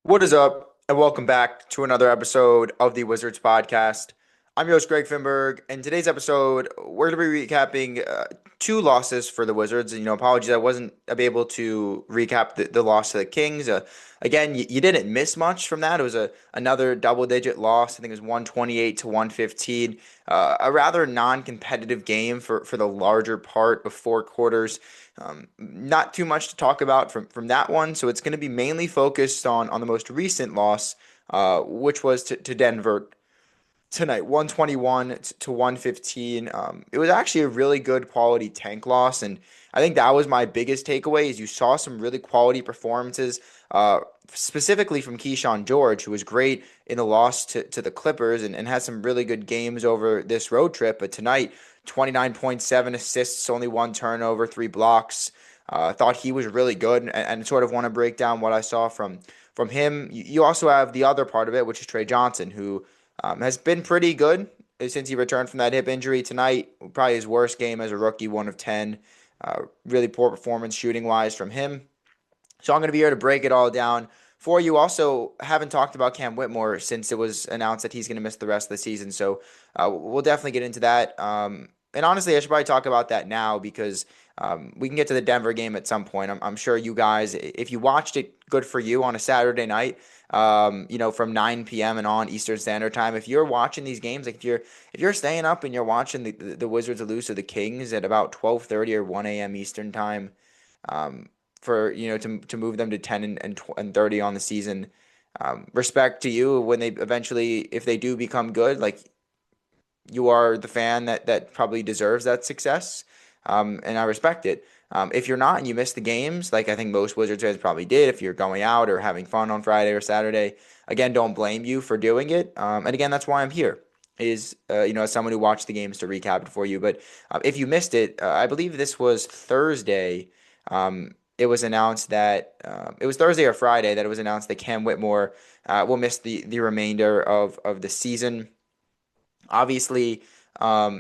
What is up, and welcome back to another episode of the Wizards podcast. I'm your host, Greg Finberg, and today's episode, we're going to be recapping two losses for the Wizards. And, apologies, I wasn't able to recap the loss to the Kings. Again, you didn't miss much from that. It was another double-digit loss. I think it was 128 to 115. A rather non-competitive game for the larger part of four quarters. Not too much to talk about from that one, so it's going to be mainly focused on the most recent loss, which was to Denver tonight, 121 to 115. It was actually a really good quality tank loss, and I think that was my biggest takeaway is you saw some really quality performances, specifically from Kyshawn George, who was great in the loss to the Clippers and had some really good games over this road trip. But tonight, 29.7 assists, only one turnover, three blocks. I thought he was really good, and sort of want to break down what I saw from him. You also have the other part of it, which is Trey Johnson, who has been pretty good since he returned from that hip injury tonight. Probably his worst game as a rookie, 1 of 10. Really poor performance shooting wise from him. So I'm going to be here to break it all down for you. Also, haven't talked about Cam Whitmore since it was announced that he's going to miss the rest of the season. So we'll definitely get into that. And honestly, I should probably talk about that now because we can get to the Denver game at some point. I'm sure you guys, if you watched it, good for you on a Saturday night. From 9 p.m. and on Eastern Standard Time. If you're watching these games, like if you're staying up and you're watching the Wizards lose to the Kings at about 12:30 or 1 a.m. Eastern Time, um, for to move them to 10 and 30 on the season. Respect to you when they eventually, if they do become good, like you are the fan that probably deserves that success, and I respect it. If you're not and you miss the games, like I think most Wizards fans probably did, if you're going out or having fun on Friday or Saturday, again, don't blame you for doing it. And again, that's why I'm here. Is as someone who watched the games to recap it for you. But if you missed it, I believe this was Thursday. It was announced that it was Thursday or Friday that it was announced that Cam Whitmore will miss the remainder of the season. Obviously,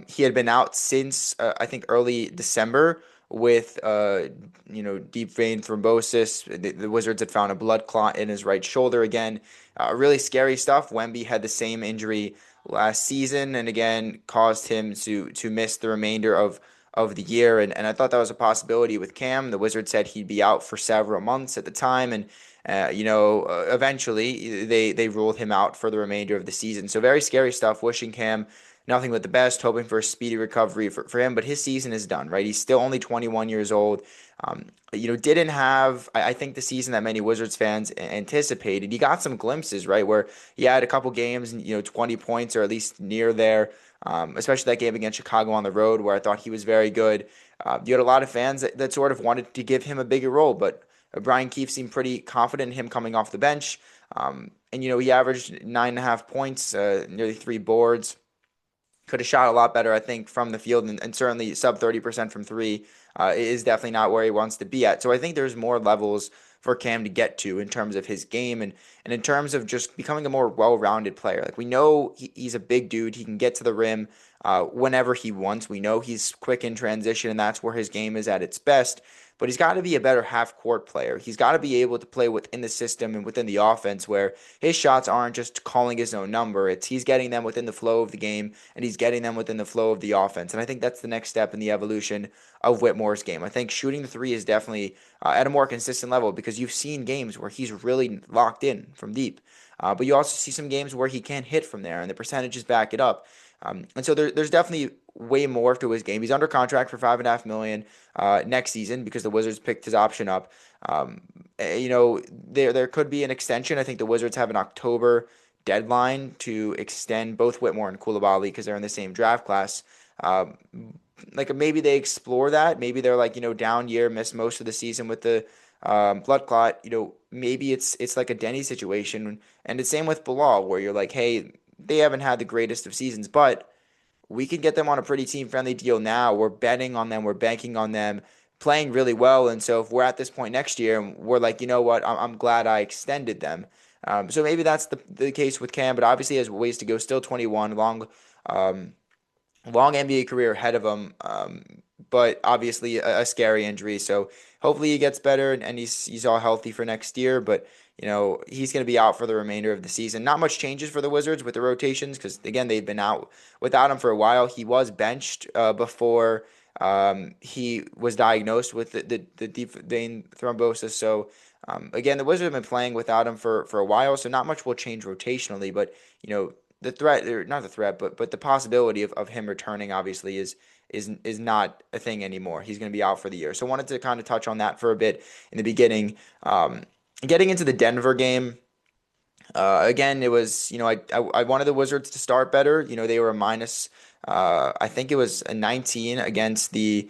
he had been out since I think early December with deep vein thrombosis. The Wizards had found a blood clot in his right shoulder again. Really scary stuff. Wemby had the same injury last season, and again caused him to miss the remainder of the year. And I thought that was a possibility with Cam. The Wizards said he'd be out for several months at the time, and eventually they ruled him out for the remainder of the season. So very scary stuff. Wishing Cam nothing but the best, hoping for a speedy recovery for him. But his season is done, right? He's still only 21 years old. Didn't have, I think, the season that many Wizards fans anticipated. He got some glimpses, right, where he had a couple games, 20 points or at least near there, especially that game against Chicago on the road where I thought he was very good. You had a lot of fans that sort of wanted to give him a bigger role, but Brian Keefe seemed pretty confident in him coming off the bench. And he averaged 9.5 points, nearly three boards. Could have shot a lot better, I think, from the field, and certainly sub 30% from three is definitely not where he wants to be at. So I think there's more levels for Cam to get to in terms of his game and in terms of just becoming a more well-rounded player. Like we know he's a big dude. He can get to the rim whenever he wants. We know he's quick in transition, and that's where his game is at its best. But he's got to be a better half-court player. He's got to be able to play within the system and within the offense where his shots aren't just calling his own number. It's he's getting them within the flow of the game, and he's getting them within the flow of the offense. And I think that's the next step in the evolution of Whitmore's game. I think shooting the three is definitely at a more consistent level because you've seen games where he's really locked in from deep. But you also see some games where he can't hit from there, and the percentages back it up. And so there's definitely way more to his game. He's under contract for $5.5 million next season because the Wizards picked his option up. There could be an extension. I think the Wizards have an October deadline to extend both Whitmore and Koulibaly because they're in the same draft class. Like maybe they explore that. Maybe they're like down year, missed most of the season with the blood clot. Maybe it's like a Denny situation, and the same with Bilal, where you're like, hey, they haven't had the greatest of seasons, but we can get them on a pretty team-friendly deal now. We're betting on them. We're banking on them playing really well. And so if we're at this point next year and we're like, you know what, I'm glad I extended them. So maybe that's the case with Cam, but obviously he has ways to go. Still 21, long NBA career ahead of him, but obviously a scary injury. So hopefully he gets better and he's all healthy for next year. But he's going to be out for the remainder of the season. Not much changes for the Wizards with the rotations because again they've been out without him for a while. He was benched before he was diagnosed with the deep vein thrombosis. So again, the Wizards have been playing without him for a while. So not much will change rotationally, but the threat, or not the threat, but the possibility of him returning obviously is not a thing anymore. He's going to be out for the year. So I wanted to kind of touch on that for a bit in the beginning. Getting into the Denver game, again, it was, I wanted the Wizards to start better. They were a minus, I think it was a 19 against the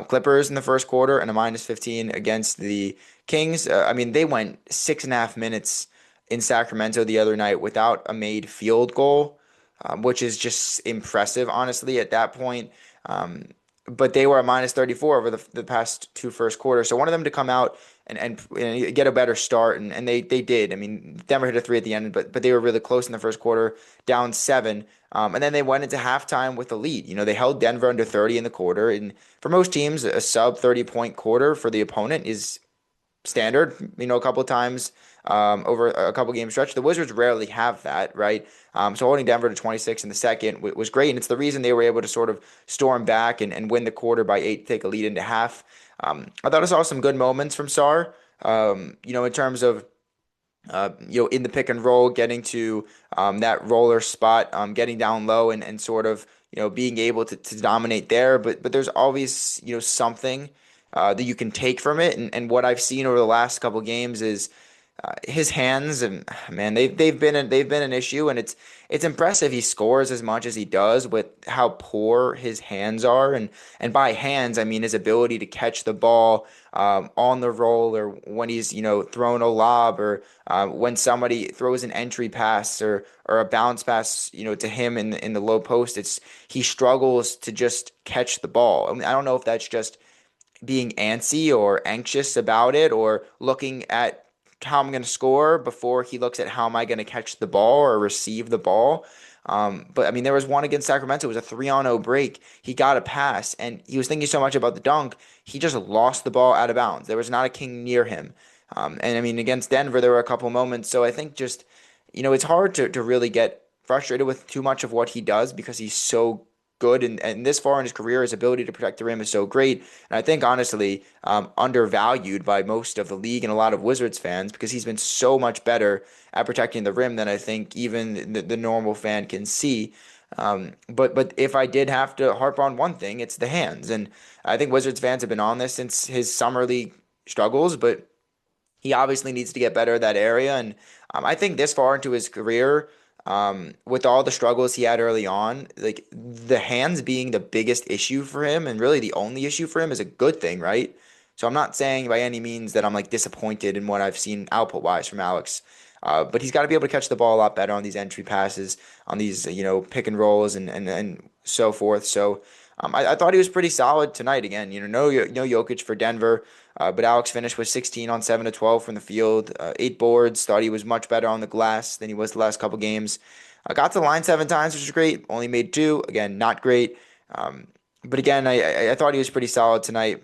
Clippers in the first quarter and a minus 15 against the Kings. I mean, they went 6.5 minutes in Sacramento the other night without a made field goal, which is just impressive, honestly, at that point. But they were a minus 34 over the past two first quarters. So I wanted them to come out and get a better start, and they did. I mean, Denver hit a three at the end, but they were really close in the first quarter, down 7. And then they went into halftime with a lead. They held Denver under 30 in the quarter, and for most teams, a sub 30-point quarter for the opponent is standard, a couple of times over a couple game stretch. The Wizards rarely have that, right? So holding Denver to 26 in the second was great, and it's the reason they were able to sort of storm back and win the quarter by 8, take a lead into half. I thought I saw some good moments from Sarr, in terms of in the pick and roll, getting to that roller spot, getting down low and sort of, being able to dominate there. But there's always, something that you can take from it. And what I've seen over the last couple games is his hands, and man, they've been an issue, and it's impressive he scores as much as he does with how poor his hands are, and by hands I mean his ability to catch the ball on the roll, or when he's throwing a lob, or when somebody throws an entry pass or a bounce pass to him in the low post. He struggles to just catch the ball. I mean, I don't know if that's just being antsy or anxious about it, or looking at how I'm going to score before he looks at how am I going to catch the ball or receive the ball. But I mean, there was one against Sacramento. It was a 3-on-0 break. He got a pass, and he was thinking so much about the dunk, he just lost the ball out of bounds. There was not a king near him. And I mean, against Denver, there were a couple moments. So I think just, it's hard to really get frustrated with too much of what he does because he's so good, and this far in his career, his ability to protect the rim is so great. And I think, honestly, undervalued by most of the league and a lot of Wizards fans because he's been so much better at protecting the rim than I think even the normal fan can see. But if I did have to harp on one thing, it's the hands. And I think Wizards fans have been on this since his summer league struggles, but he obviously needs to get better at that area. And I think this far into his career, with all the struggles he had early on, like the hands being the biggest issue for him and really the only issue for him is a good thing, right? So I'm not saying by any means that I'm like disappointed in what I've seen output wise from Alex. But he's got to be able to catch the ball a lot better on these entry passes, on these, pick and rolls and so forth. So I thought he was pretty solid tonight again. No Jokic for Denver. But Alex finished with 16 on 7 to 12 from the field, 8 boards. Thought he was much better on the glass than he was the last couple games. Got to the line 7 times, which was great. Only made 2. Again, not great. But again, I thought he was pretty solid tonight.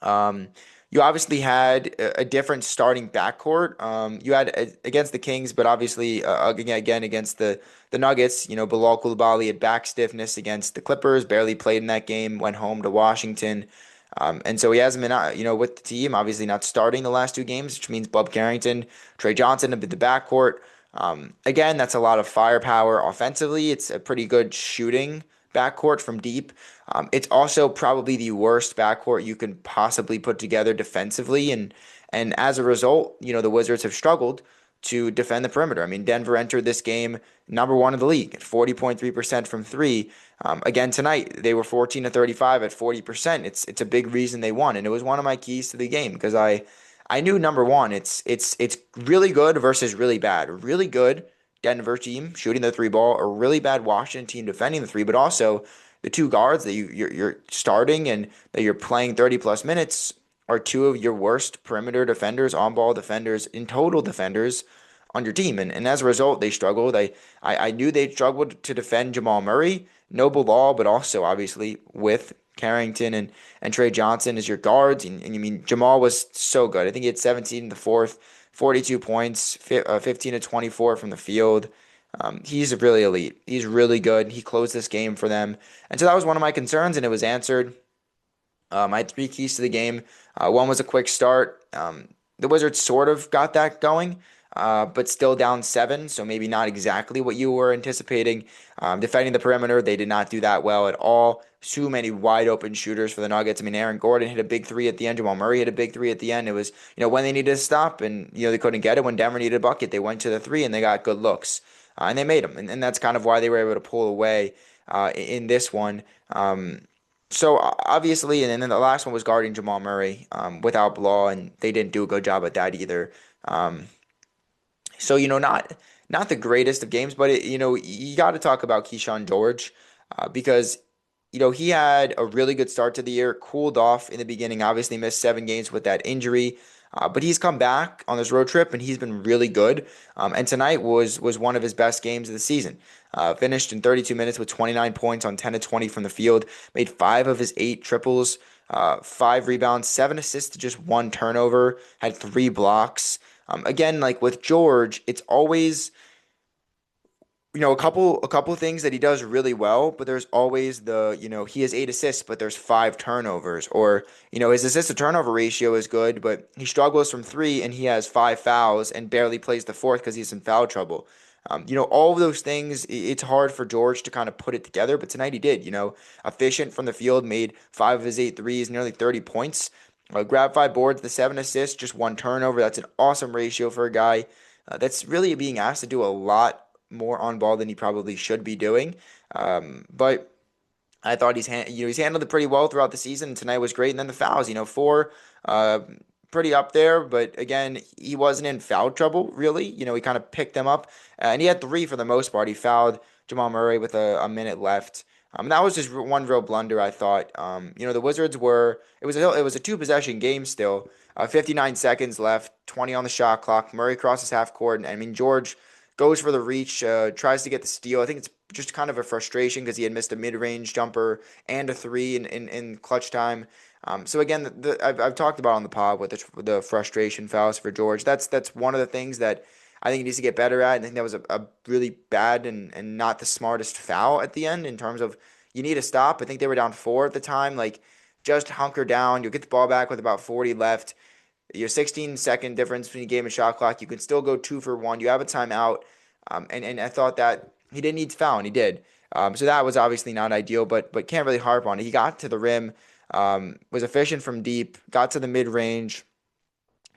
You obviously had a different starting backcourt. You had against the Kings, but obviously again against the Nuggets. Bilal Coulibaly had back stiffness against the Clippers. Barely played in that game. Went home to Washington. And so he hasn't been, with the team, obviously not starting the last 2 games, which means Bub Carrington, Trey Johnson have been the backcourt. Again, that's a lot of firepower offensively. It's a pretty good shooting backcourt from deep. It's also probably the worst backcourt you can possibly put together defensively. And as a result, the Wizards have struggled to defend the perimeter. I mean, Denver entered this game number 1 in the league at 40.3% from 3. Again tonight, they were 14 to 35 at 40%. It's a big reason they won, and it was one of my keys to the game because I knew number one, it's really good versus really bad. Really good Denver team shooting the 3 ball, a really bad Washington team defending the 3, but also the 2 guards that you're starting and that you're playing 30 plus minutes are 2 of your worst perimeter defenders, on-ball defenders, in total defenders on your team. And as a result, they struggled. I knew they struggled to defend Jamal Murray, no Bilal, but also obviously with Carrington and Trey Johnson as your guards. And you mean Jamal was so good. I think he had 17 in the fourth, 42 points, 15 to 24 from the field. He's really elite. He's really good. He closed this game for them. And so that was one of my concerns, and it was answered. I had three keys to the game. One was a quick start. The Wizards sort of got that going, but still down seven, so maybe not exactly what you were anticipating. Defending the perimeter, they did not do that well at all. Too many wide open shooters for the Nuggets. I mean, Aaron Gordon hit a big three at the end. Jamal Murray hit a big three at the end. It was, when they needed to stop and, they couldn't get it. When Denver needed a bucket, they went to the three and they got good looks. And they made them. And that's kind of why they were able to pull away in this one. So obviously, and then the last one was guarding Jamal Murray without Blah, and they didn't do a good job at that either. Um, so not the greatest of games, but you got to talk about Kyshawn George because he had a really good start to the year, cooled off in the beginning, obviously missed 7 games with that injury. But he's come back on this road trip and he's been really good. And tonight was one of his best games of the season. Finished in 32 minutes with 29 points on 10 to 20 from the field. Made 5 of his 8 triples, 5 rebounds, 7 assists to just 1 turnover. Had 3 blocks. Again, like with George, it's always a couple things that he does really well, but there's always he has 8 assists, but there's 5 turnovers, or his assist to turnover ratio is good, but he struggles from three and he has 5 fouls and barely plays the fourth because he's in foul trouble. All of those things, it's hard for George to kind of put it together, but tonight he did. Efficient from the field, made 5 of his 8 threes, nearly 30 points. Grabbed 5 boards, the 7 assists, just 1 turnover. That's an awesome ratio for a guy that's really being asked to do a lot more on ball than he probably should be doing. But I thought he's handled it pretty well throughout the season. Tonight was great, and then the fouls, 4, pretty up there. But again, he wasn't in foul trouble really. He kind of picked them up, and he had 3 for the most part. He fouled Jamal Murray with a minute left. That was just one real blunder, I thought. The Wizards were it was a 2 possession game still. 59 seconds left, 20 on the shot clock. Murray crosses half court, and I mean George goes for the reach, tries to get the steal. I think it's just kind of a frustration because he had missed a mid-range jumper and a three in clutch time. So again, I've talked about on the pod with the frustration fouls for George. That's one of the things that I think he needs to get better at. I think that was a really bad and not the smartest foul at the end in terms of you need to stop. I think they were down 4 at the time. Like, just hunker down. You'll get the ball back with about 40 left. Your 16-second difference between game and shot clock. You can still go 2 for 1. You have a timeout. And I thought that he didn't need to foul, and he did. So that was obviously not ideal, but can't really harp on it. He got to the rim, was efficient from deep, got to the mid-range,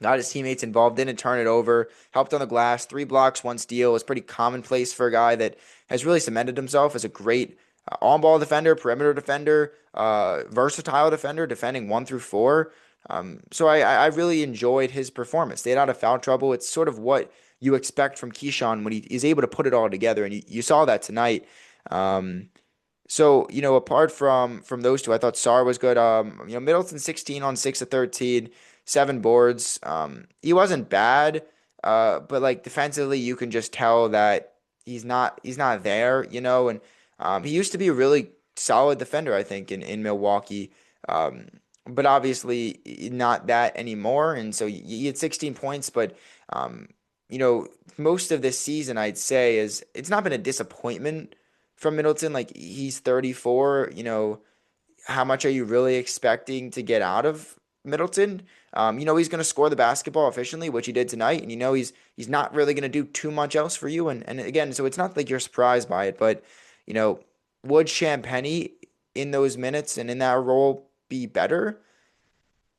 got his teammates involved, didn't turn it over, helped on the glass, 3 blocks, 1 steal. Was pretty commonplace for a guy that has really cemented himself as a great on-ball defender, perimeter defender, versatile defender, defending 1 through 4. So I really enjoyed his performance. Stayed out of foul trouble. It's sort of what you expect from Kyshawn when he is able to put it all together, and you saw that tonight. So apart from those two, I thought Sarr was good. Middleton 16 on 6 of 13, 7 boards. He wasn't bad, but like defensively, you can just tell that he's not there. And he used to be a really solid defender, I think, in Milwaukee. But obviously not that anymore. And so he had 16 points, but most of this season, I'd say, it's not been a disappointment from Middleton. Like, he's 34. How much are you really expecting to get out of Middleton? He's going to score the basketball efficiently, which he did tonight, and he's not really going to do too much else for you. And again, so it's not like you're surprised by it, but would Champagnie in those minutes and in that role be better?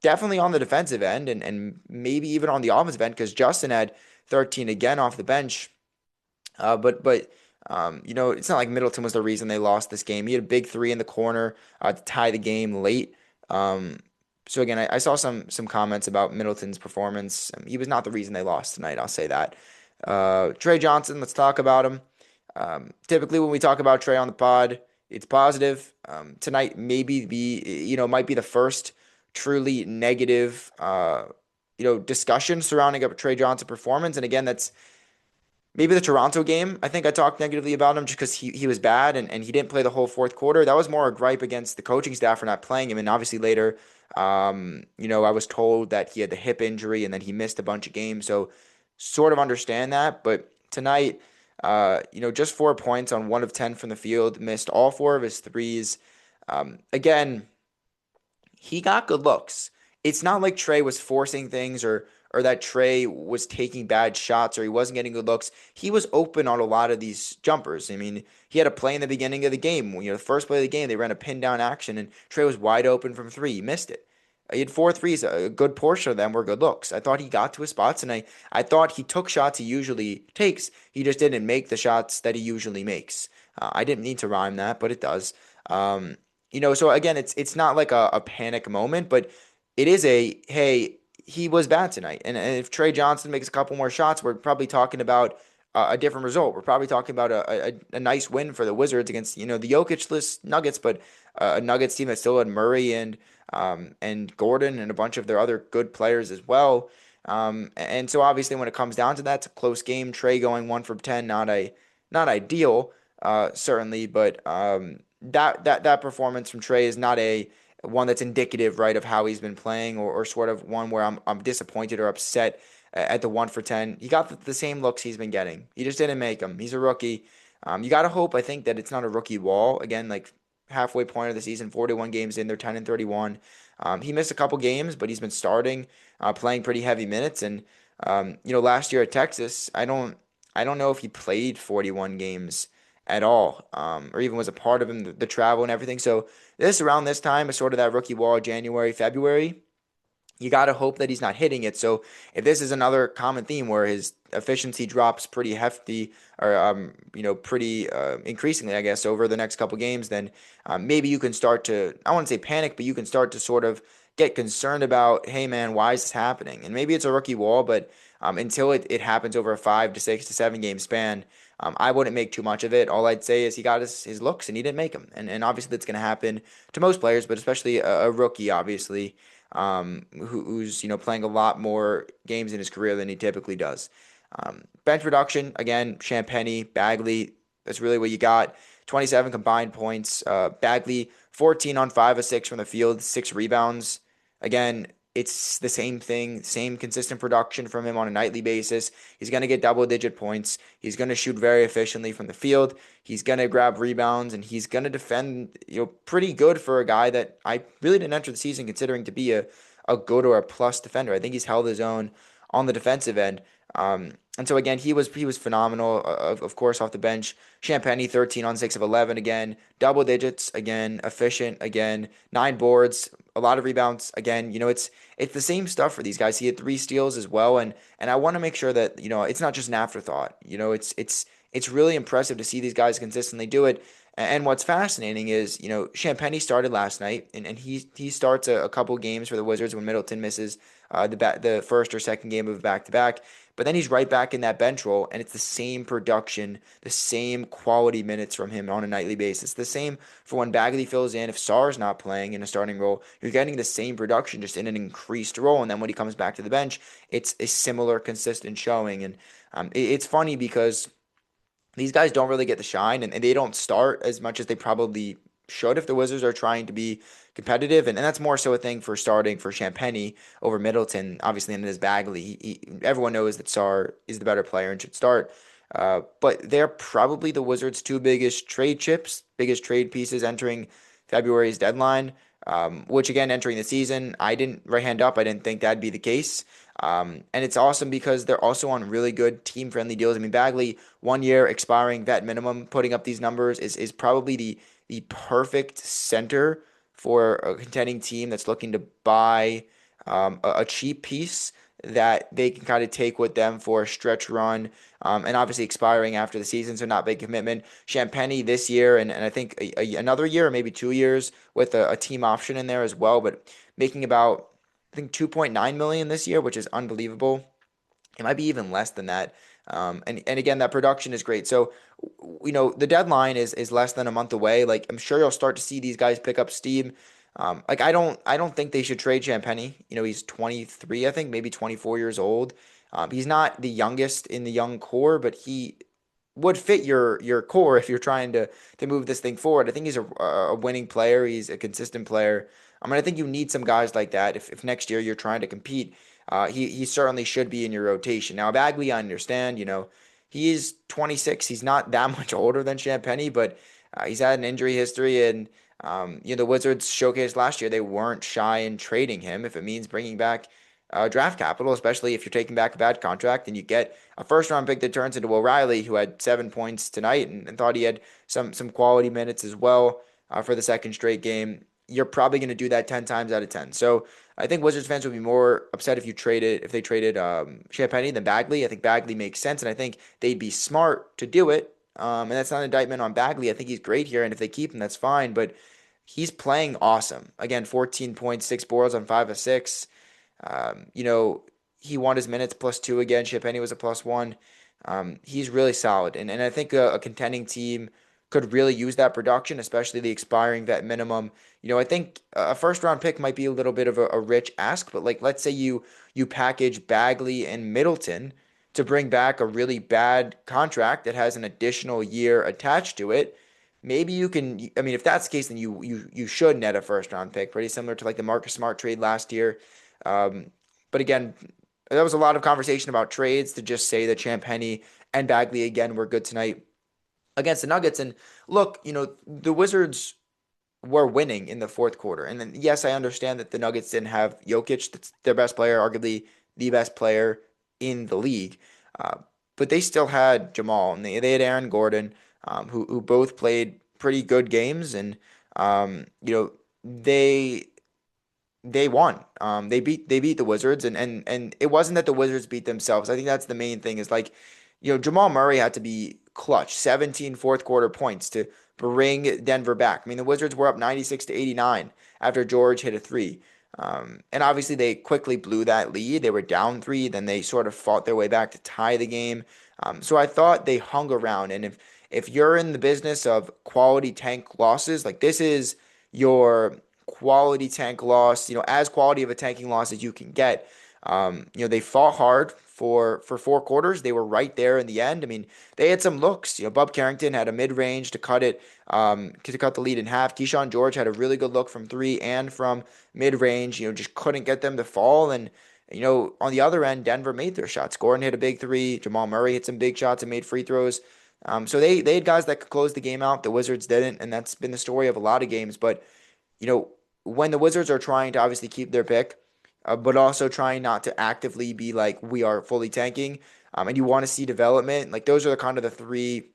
Definitely on the defensive end, and maybe even on the offensive end, because Justin had 13 again off the bench. But it's not like Middleton was the reason they lost this game. He had a big 3 in the corner to tie the game late. So again, I saw some comments about Middleton's performance. He was not the reason they lost tonight. I'll say that. Trey Johnson, let's talk about him. Typically, when we talk about Trey on the pod, it's positive. Tonight, might be the first truly negative, discussion surrounding a Trey Johnson performance. And again, that's maybe the Toronto game, I think I talked negatively about him just because he was bad and he didn't play the whole fourth quarter. That was more a gripe against the coaching staff for not playing him. And obviously later, I was told that he had the hip injury and then he missed a bunch of games. So sort of understand that. But tonight, just 4 points on 1 of 10 from the field, missed all four of his threes. Again, he got good looks. It's not like Trey was forcing things or that Trey was taking bad shots or he wasn't getting good looks. He was open on a lot of these jumpers. I mean, he had a play in the beginning of the game. The first play of the game, they ran a pin down action and Trey was wide open from three. He missed it. He had four threes. A good portion of them were good looks. I thought he got to his spots, and I thought he took shots he usually takes. He just didn't make the shots that he usually makes. I didn't need to rhyme that, but it does. So again, it's not like a panic moment, but it is a hey, he was bad tonight, and if Trey Johnson makes a couple more shots, we're probably talking about a different result. We're probably talking about a nice win for the Wizards against the Jokic-less Nuggets, but a Nuggets team that still had Murray and Gordon and a bunch of their other good players as well. And so obviously when it comes down to that, it's a close game. Trey going 1 for 10, not ideal, certainly, but that performance from Trey is not a one that's indicative, right, of how he's been playing or sort of one where I'm disappointed or upset at the 1 for 10. He got the same looks he's been getting. He just didn't make them. He's a rookie. You got to hope, I think, that it's not a rookie wall. Again, like halfway point of the season, 41 games in, they're 10-31. He missed a couple games, but he's been starting, playing pretty heavy minutes. And last year at Texas, I don't know if he played 41 games at all, or even was a part of him, the travel and everything. So around this time is sort of that rookie wall, January, February. You got to hope that he's not hitting it. So if this is another common theme where his efficiency drops pretty hefty or pretty increasingly, I guess, over the next couple games, then maybe you can start to, I wouldn't say panic, but you can start to sort of get concerned about, hey man, why is this happening? And maybe it's a rookie wall, but until it happens over a 5 to 6 to 7 game span, I wouldn't make too much of it. All I'd say is he got his looks and he didn't make them. And obviously that's going to happen to most players, but especially a rookie, obviously, who's playing a lot more games in his career than he typically does. Bench production, again, Champagnie, Bagley, that's really what you got. 27 combined points. Bagley, 14 on 5 of 6 from the field, 6 rebounds. Again, it's the same thing, same consistent production from him on a nightly basis. He's going to get double-digit points. He's going to shoot very efficiently from the field. He's going to grab rebounds, and he's going to defend, pretty good for a guy that I really didn't enter the season considering to be a good or a plus defender. I think he's held his own on the defensive end. And so again, he was phenomenal. Of course, off the bench, Champagnie 13 on 6 of 11 again, double digits again, efficient again, 9 boards, a lot of rebounds again. It's the same stuff for these guys. He had 3 steals as well, and I want to make sure that it's not just an afterthought. It's really impressive to see these guys consistently do it. And what's fascinating is, Champagnie started last night, and he starts a couple games for the Wizards when Middleton misses the first or second game of back-to-back. But then he's right back in that bench role, and it's the same production, the same quality minutes from him on a nightly basis. The same for when Bagley fills in. If Sarr's not playing in a starting role, you're getting the same production, just in an increased role. And then when he comes back to the bench, it's a similar, consistent showing. And it's funny because these guys don't really get the shine and they don't start as much as they probably should if the Wizards are trying to be competitive. And that's more so a thing for starting for Champagnie over Middleton, obviously, and it is Bagley. Everyone knows that Sarr is the better player and should start. But they're probably the Wizards' 2 biggest trade chips, biggest trade pieces entering February's deadline. Which again, entering the season, I didn't right hand up. I didn't think that'd be the case. And it's awesome because they're also on really good team-friendly deals. I mean, Bagley, 1 year expiring vet minimum, putting up these numbers is probably the perfect center for a contending team that's looking to buy a cheap piece that they can kind of take with them for a stretch run, and obviously expiring after the season, so not big commitment. Champagnie this year, and I think another year or maybe 2 years with a team option in there as well, but making about, I think, 2.9 million this year, which is unbelievable. It might be even less than that. And again, that production is great. So, the deadline is less than a month away. Like, I'm sure you'll start to see these guys pick up steam. I don't think they should trade Champagnie. He's 23, I think, maybe 24 years old. He's not the youngest in the young core, but he would fit your core if you're trying to move this thing forward. I think he's a winning player. He's a consistent player. I mean, I think you need some guys like that if next year you're trying to compete. He certainly should be in your rotation. Now, Bagley, I understand, he is 26. He's not that much older than Champagny, but he's had an injury history, and the Wizards showcased last year they weren't shy in trading him if it means bringing back draft capital, especially if you're taking back a bad contract and you get a first round pick that turns into O'Reilly, who had 7 points tonight and thought he had some quality minutes as well for the second straight game. You're probably going to do that 10 times out of 10. So I think Wizards fans would be more upset if they traded Champagny than Bagley. I think Bagley makes sense, and I think they'd be smart to do it. And that's not an indictment on Bagley. I think he's great here, and if they keep him, that's fine. But he's playing awesome. Again, 14 points, 6 boards on 5 of 6. Um, you know, he won his minutes +2 again. Champagny was a +1. He's really solid. And I think a contending team could really use that production, especially the expiring vet minimum. I think a first round pick might be a little bit of a rich ask, but like let's say you package Bagley and Middleton to bring back a really bad contract that has an additional year attached to it. Maybe you can. I mean, if that's the case, then you should net a first round pick, pretty similar to like the Marcus Smart trade last year. Um, but again, there was a lot of conversation about trades to just say that Champagny and Bagley again were good tonight against the Nuggets. And look, the Wizards were winning in the fourth quarter. And then, yes, I understand that the Nuggets didn't have Jokic, that's their best player, arguably the best player in the league. Uh, but they still had Jamal and they had Aaron Gordon, who both played pretty good games. And, they won. They beat the Wizards, and it wasn't that the Wizards beat themselves. I think that's the main thing. Is like, Jamal Murray had to be clutch, 17 fourth quarter points to bring Denver back. I mean, the Wizards were up 96-89 after George hit a three. And obviously they quickly blew that lead. They were down three, then they sort of fought their way back to tie the game. So I thought they hung around. And if you're in the business of quality tank losses, like this is your quality tank loss, as quality of a tanking loss as you can get. They fought hard for 4 quarters. They were right there in the end. I mean, they had some looks. Bub Carrington had a mid-range to cut it, to cut the lead in half. Kyshawn George had a really good look from three and from mid-range. Just couldn't get them to fall. And on the other end, Denver made their shots. Gordon hit a big three. Jamal Murray hit some big shots and made free throws. So they had guys that could close the game out. The Wizards didn't, and that's been the story of a lot of games. But when the Wizards are trying to obviously keep their pick, but also trying not to actively be like we are fully tanking, and you want to see development, like those are the kind of the three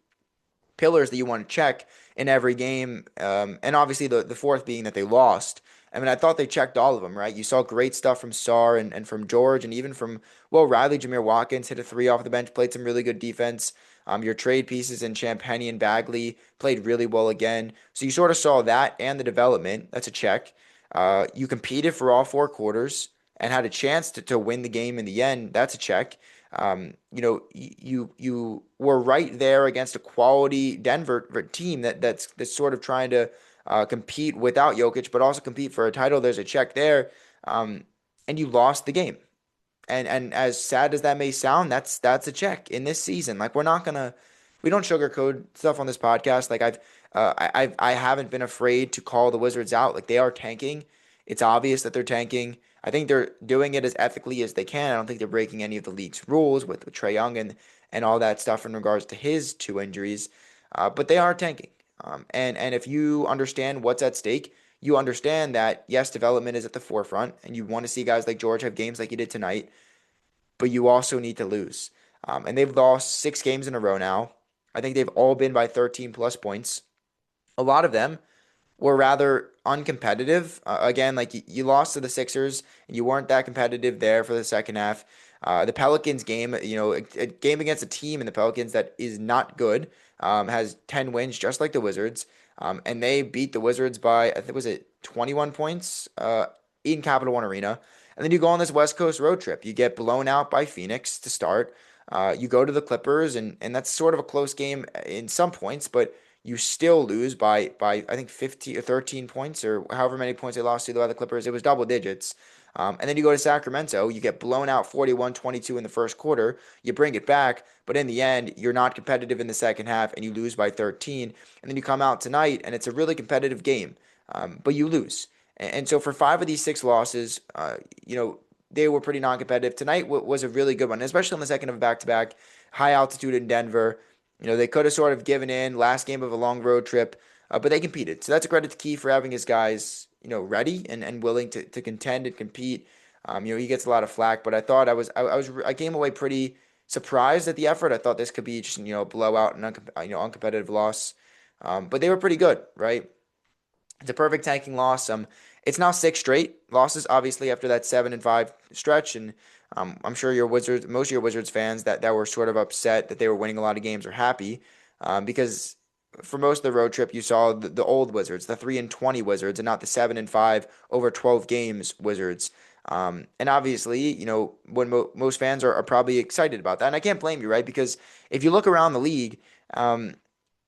pillars that you want to check in every game. And obviously the fourth being that they lost. I mean, I thought they checked all of them, right? You saw great stuff from Sarr and from George and even from, well, Riley. Jameer Watkins hit a three off the bench, played some really good defense. Your trade pieces in Champagny and Bagley played really well again. So you sort of saw that and the development. That's a check. You competed for all 4 quarters and had a chance to win the game in the end. That's a check. You were right there against a quality Denver team that's sort of trying to compete without Jokic, but also compete for a title. There's a check there, and you lost the game. And as sad as that may sound, that's a check in this season. Like we don't sugarcoat stuff on this podcast. Like I haven't been afraid to call the Wizards out. Like they are tanking. It's obvious that they're tanking. I think they're doing it as ethically as they can. I don't think they're breaking any of the league's rules with Trae Young and all that stuff in regards to his 2 injuries. But they are tanking. And if you understand what's at stake, you understand that, yes, development is at the forefront, and you want to see guys like George have games like he did tonight, but you also need to lose. And they've lost 6 games in a row now. I think they've all been by 13 plus points. A lot of them were rather uncompetitive. Again, like you lost to the Sixers, and you weren't that competitive there for the second half. The Pelicans game, a game against a team in the Pelicans that is not good, has 10 wins, just like the Wizards. And they beat the Wizards by, I think, was it 21 points in Capital One Arena. And then you go on this West Coast road trip. You get blown out by Phoenix to start. You go to the Clippers, and that's sort of a close game in some points, but you still lose by I think 15 or 13 points or however many points they lost to the Clippers. It was double digits. And then you go to Sacramento, you get blown out 41-22 in the first quarter, you bring it back, but in the end, you're not competitive in the second half and you lose by 13. And then you come out tonight and it's a really competitive game, but you lose. And so for five of these six losses, they were pretty non-competitive. Tonight was a really good one, especially on the second of a back-to-back, high altitude in Denver. They could have sort of given in last game of a long road trip, but they competed. So that's a credit to Key for having his guys, ready and willing to contend and compete. He gets a lot of flack, but I thought I came away pretty surprised at the effort. I thought this could be just, a blowout and uncompetitive loss. But they were pretty good, right? It's a perfect tanking loss. It's now six straight losses, obviously, after that 7-5 stretch, and I'm sure most of your Wizards fans that were sort of upset that they were winning a lot of games are happy, because for most of the road trip you saw the old Wizards, the 3-20 Wizards, and not the 7-5 over 12 games Wizards. And obviously, when most fans are probably excited about that, and I can't blame you, right? Because if you look around the league, um,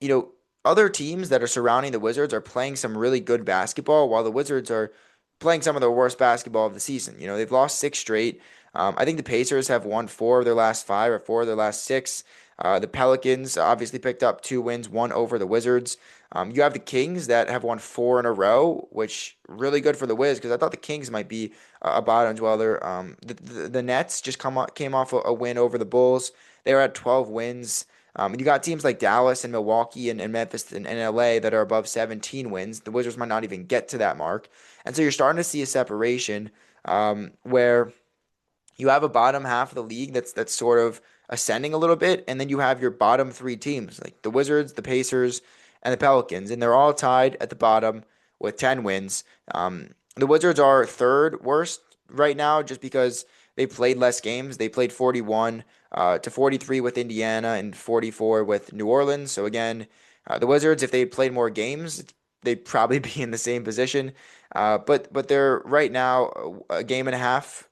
you know, other teams that are surrounding the Wizards are playing some really good basketball, while the Wizards are playing some of the worst basketball of the season. They've lost six straight. I think the Pacers have won four of their last five or four of their last six. The Pelicans obviously picked up two wins, one over the Wizards. You have the Kings that have won four in a row, which really good for the Wiz, because I thought the Kings might be a bottom dweller. The Nets just came off a win over the Bulls. They were at 12 wins. And you got teams like Dallas and Milwaukee and Memphis and LA that are above 17 wins. The Wizards might not even get to that mark. And so you're starting to see a separation, where you have a bottom half of the league that's sort of ascending a little bit, and then you have your bottom three teams like the Wizards, the Pacers, and the Pelicans, and they're all tied at the bottom with 10 wins. The Wizards are third worst right now just because they played less games. They played 41 to 43 with Indiana and 44 with New Orleans. So again, the Wizards, if they played more games, they'd probably be in the same position. But they're right now a game and a half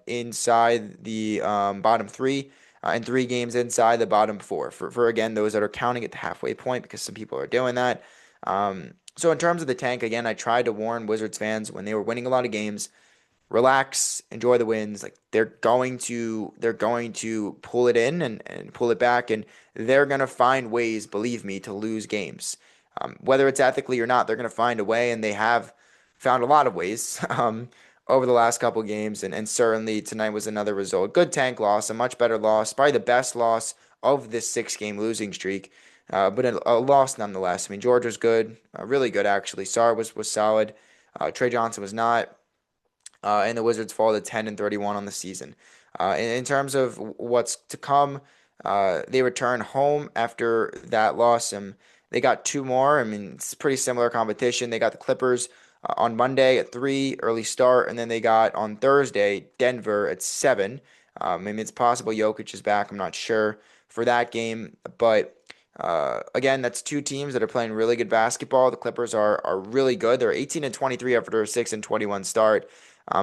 inside the bottom three, and 3 games inside the bottom four. For again, those that are counting at the halfway point, because some people are doing that. So in terms of the tank, again, I tried to warn Wizards fans when they were winning a lot of games, relax, enjoy the wins. Like they're going to pull it in and pull it back, and they're gonna find ways, believe me, to lose games. Whether it's ethically or not, they're gonna find a way, and they have found a lot of ways over the last couple games, and certainly tonight was another result. Good tank loss, a much better loss, probably the best loss of this 6-game losing streak. But a loss nonetheless. I mean, George was good, really good actually. Sarr was solid. Trey Johnson was not. And the Wizards fall to 10-31 on the season. In terms of what's to come, they return home after that loss, and they got two more. I mean, it's pretty similar competition. They got the Clippers on Monday at 3, early start, and then they got on Thursday Denver at 7. I mean, it's possible Jokic is back. I'm not sure for that game, but again, that's two teams that are playing really good basketball. The Clippers are really good. They're 18-23 after a 6-21 start.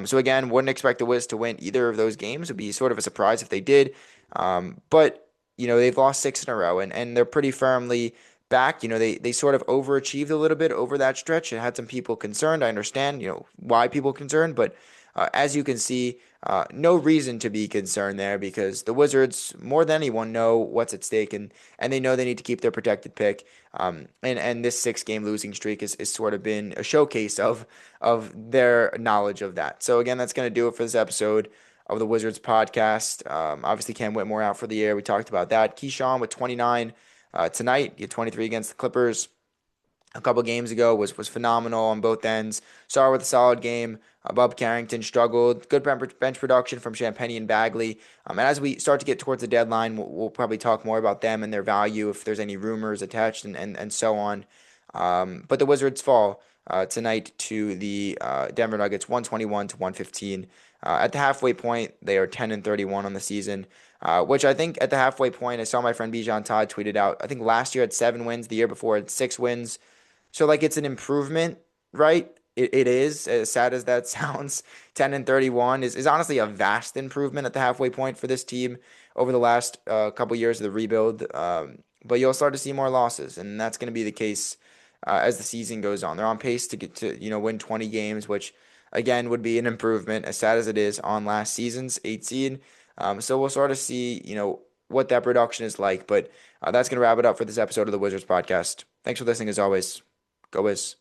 So again, wouldn't expect the Wiz to win either of those games. It would be sort of a surprise if they did. But they've lost 6 in a row, and they're pretty firmly back. They sort of overachieved a little bit over that stretch and had some people concerned. I understand, why people concerned, but as you can see, no reason to be concerned there, because the Wizards, more than anyone, know what's at stake, and they know they need to keep their protected pick. And this 6-game losing streak has sort of been a showcase of their knowledge of that. So again, that's going to do it for this episode of the Wizards podcast. Obviously, Cam Whitmore out for the year. We talked about that. Kyshawn with 29 tonight. He had 23 against the Clippers a couple games ago was phenomenal on both ends. Sarr with a solid game. Bob Carrington struggled. Good bench production from Champagnie and Bagley. And as we start to get towards the deadline, we'll probably talk more about them and their value, if there's any rumors attached and so on. But the Wizards fall tonight to the Denver Nuggets, 121-115. At the halfway point, they are 10-31 on the season. Which I think at the halfway point, I saw my friend Bijan Todd tweeted out. I think last year had 7 wins, the year before had 6 wins. So like it's an improvement, right? It is, as sad as that sounds. 10-31 is honestly a vast improvement at the halfway point for this team over the last couple years of the rebuild. But you'll start to see more losses, and that's going to be the case as the season goes on. They're on pace to get to win 20 games, which again, would be an improvement, as sad as it is, on last season's 8 seed. So we'll sort of see, what that production is like. But that's going to wrap it up for this episode of the Wizards podcast. Thanks for listening as always. Go Wiz.